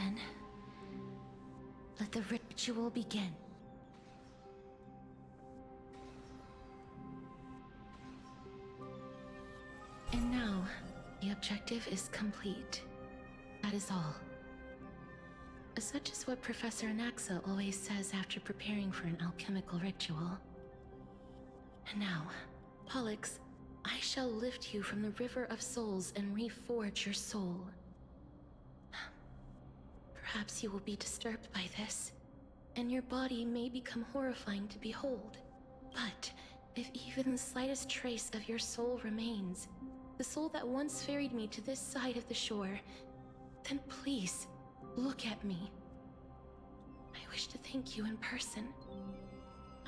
Then, let the ritual begin. And now, the objective is complete. That is all. Such is what Professor Anaxa always says after preparing for an alchemical ritual. And now, Pollux, I shall lift you from the river of souls and reforge your soul. Perhaps you will be disturbed by this, and your body may become horrifying to behold. But if even the slightest trace of your soul remains, the soul that once ferried me to this side of the shore, then please, look at me. I wish to thank you in person.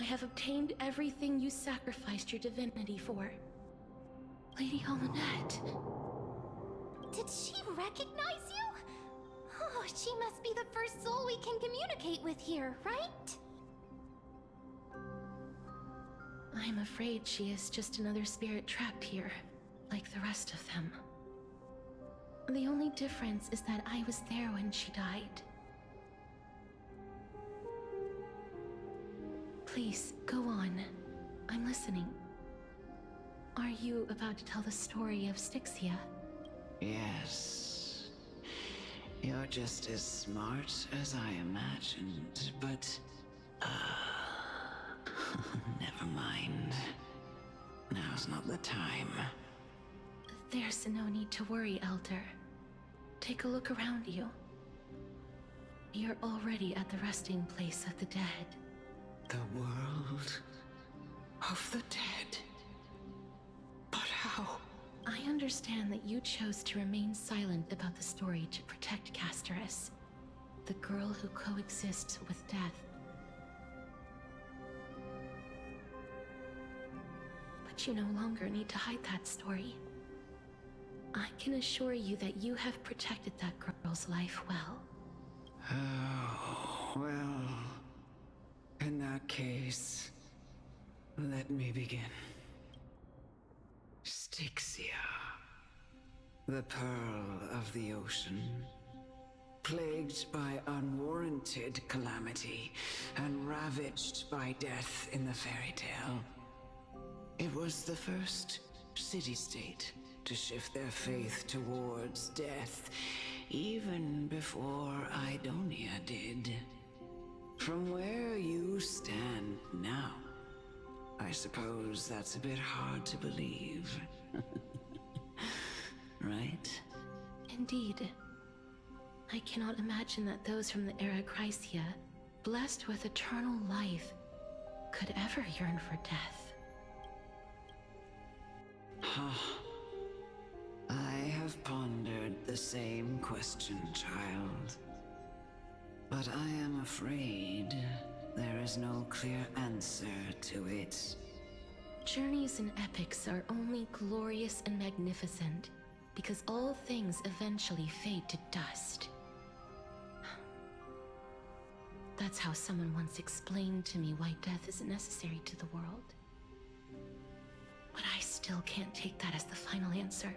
I have obtained everything you sacrificed your divinity for. Lady Almanette. Did she recognize you? Oh, she must be the first soul we can communicate with here, right? I'm afraid she is just another spirit trapped here, like the rest of them. The only difference is that I was there when she died. Please, go on. I'm listening. Are you about to tell the story of Styxia? Yes. You're just as smart as I imagined, but... never mind. Now's not the time. There's no need to worry, Elder. Take a look around you. You're already at the resting place of the dead. The world of the dead? But how? I understand that you chose to remain silent about the story to protect Casterus, the girl who coexists with death. But you no longer need to hide that story. I can assure you that you have protected that girl's life well. Oh, well... In that case, let me begin. Styxia, the pearl of the ocean, plagued by unwarranted calamity and ravaged by death in the fairy tale. It was the first city-state to shift their faith towards death, even before Idonia did. From where you stand now, I suppose that's a bit hard to believe. Right? Indeed. I cannot imagine that those from the era Chrysia, blessed with eternal life, could ever yearn for death. I have pondered the same question, child. But I am afraid there is no clear answer to it. Journeys and epics are only glorious and magnificent because all things eventually fade to dust. That's how someone once explained to me why death is necessary to the world. But I still can't take that as the final answer.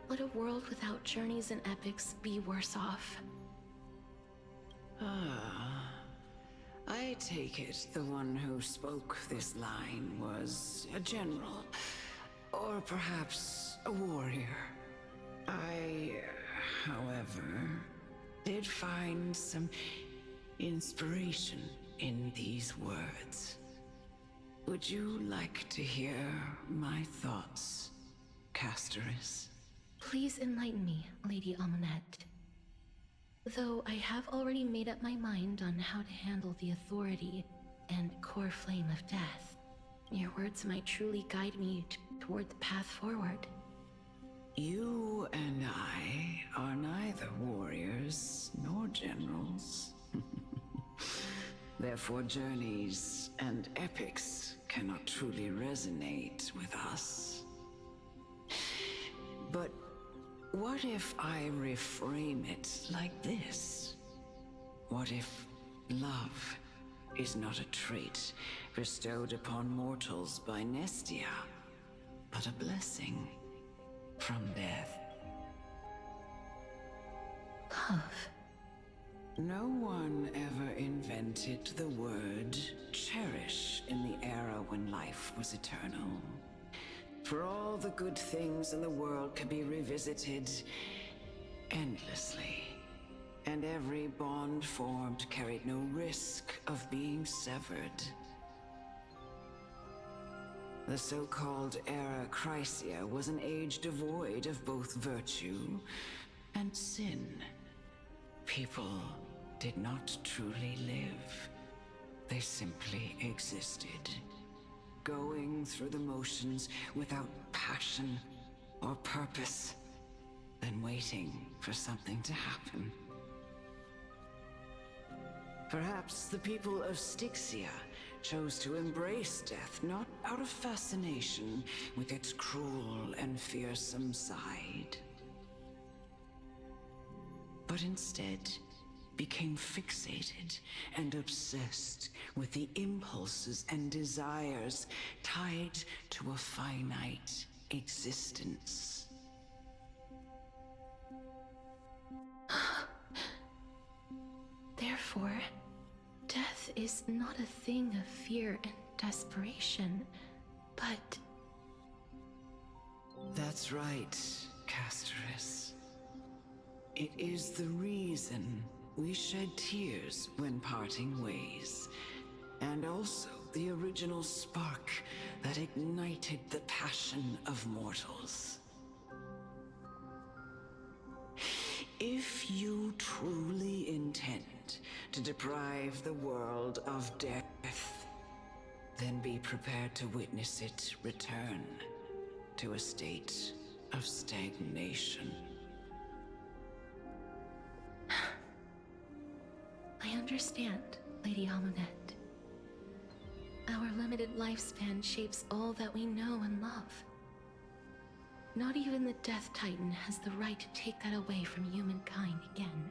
Would a world without journeys and epics be worse off? I take it the one who spoke this line was a general, or perhaps a warrior. I, however, did find some inspiration in these words. Would you like to hear my thoughts, Casterus? Please enlighten me, Lady Almanette. Though I have already made up my mind on how to handle the authority and core flame of death, your words might truly guide me toward the path forward. You and I are neither warriors nor generals. Therefore, journeys and epics cannot truly resonate with us. But what if I reframe it like this? What if love is not a trait bestowed upon mortals by Nestia, but a blessing from death? love. No one ever invented the word cherish in the era when life was eternal. For all the good things in the world could be revisited endlessly, and every bond formed carried no risk of being severed. The so-called Era Chrysia was an age devoid of both virtue and sin. People did not truly live. They simply existed, going through the motions without passion or purpose, then waiting for something to happen. Perhaps the people of Styxia chose to embrace death not out of fascination with its cruel and fearsome side, but instead became fixated and obsessed with the impulses and desires tied to a finite existence. Therefore, death is not a thing of fear and desperation, but... That's right, Casterus. It is the reason we shed tears when parting ways, and also the original spark that ignited the passion of mortals. If you truly intend to deprive the world of death, then be prepared to witness it return to a state of stagnation. I understand, Lady Amunet. Our limited lifespan shapes all that we know and love. Not even the Death Titan has the right to take that away from humankind again.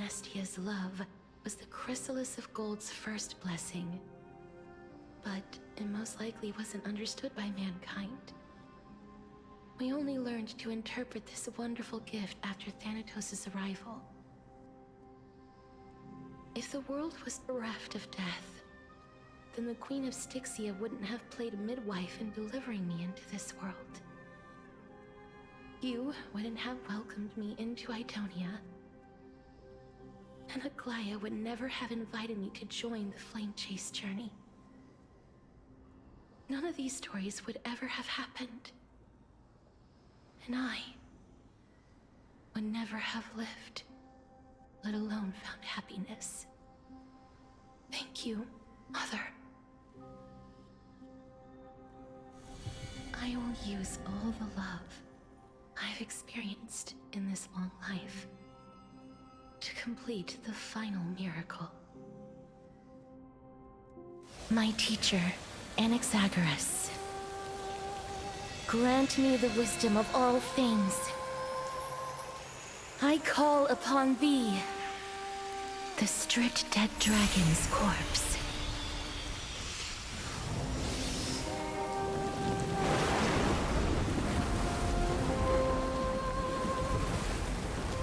Nestia's love was the chrysalis of Gold's first blessing, but it most likely wasn't understood by mankind. We only learned to interpret this wonderful gift after Thanatos' arrival. If the world was bereft of death, then the Queen of Styxia wouldn't have played midwife in delivering me into this world. You wouldn't have welcomed me into Idonia, and Aglaya would never have invited me to join the Flame Chase journey. None of these stories would ever have happened. And I would never have lived, let alone found happiness. Thank you, Mother. I will use all the love I've experienced in this long life to complete the final miracle. My teacher, Anaxagoras, grant me the wisdom of all things. I call upon thee, the stripped dead dragon's corpse.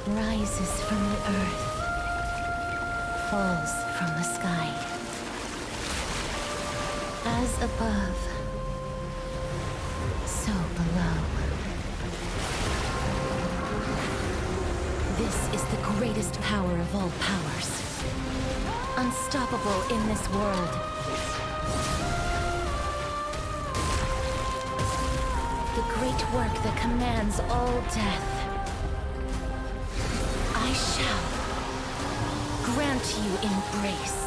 Rises from the earth, falls from the sky. As above, so below. This is the greatest power of all powers. Unstoppable in this world. The great work that commands all death. I shall grant you embrace.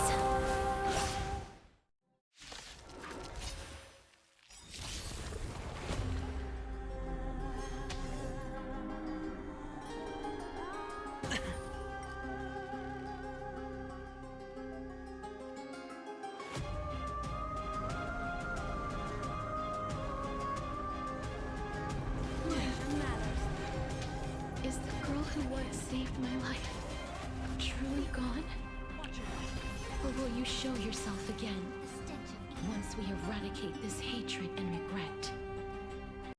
Is the girl who once saved my life truly gone? Or will you show yourself again, once we eradicate this hatred